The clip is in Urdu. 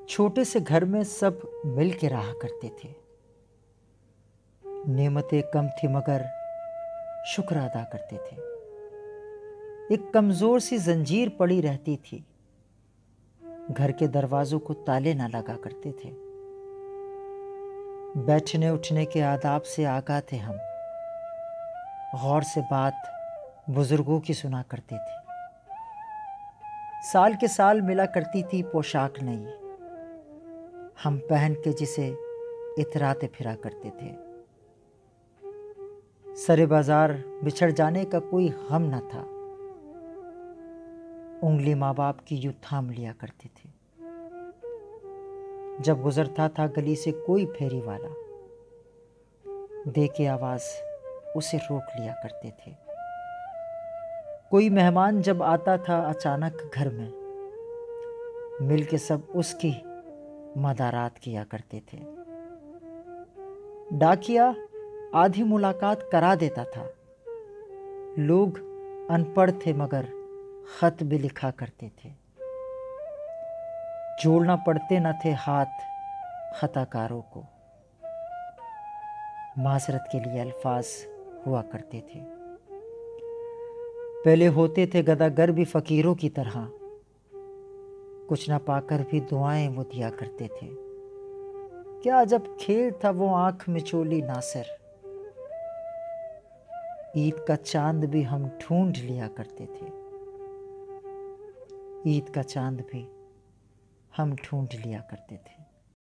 چھوٹے سے گھر میں سب مل کے رہا کرتے تھے۔ نعمتیں کم تھی مگر شکر ادا کرتے تھے۔ ایک کمزور سی زنجیر پڑی رہتی تھی، گھر کے دروازوں کو تالے نہ لگا کرتے تھے۔ بیٹھنے اٹھنے کے آداب سے آگاہ تھے ہم، غور سے بات بزرگوں کی سنا کرتے تھے۔ سال کے سال ملا کرتی تھی پوشاک نئی، ہم پہن کے جسے اتراتے پھرا کرتے تھے۔ سرے بازار بچھڑ جانے کا کوئی غم نہ تھا، انگلی ماں باپ کی یوں تھام لیا کرتے تھے۔ جب گزرتا تھا گلی سے کوئی پھیری والا، دے کے آواز اسے روک لیا کرتے تھے۔ کوئی مہمان جب آتا تھا اچانک گھر میں، مل کے سب اس کی مدارات کیا کرتے تھے۔ ڈاکیا آدھی ملاقات کرا دیتا تھا، لوگ ان پڑھ تھے مگر خط بھی لکھا کرتے تھے۔ جوڑنا پڑتے نہ تھے ہاتھ خطا کاروں کو، معذرت کے لیے الفاظ ہوا کرتے تھے۔ پہلے ہوتے تھے گداگر بھی فقیروں کی طرح، کچھ نہ پا کر بھی دعائیں وہ دیا کرتے تھے۔ کیا جب کھیل تھا وہ آنکھ میں چولی ناصر، عید کا چاند بھی ہم ڈھونڈ لیا کرتے تھے۔ عید کا چاند بھی ہم ڈھونڈ لیا کرتے تھے۔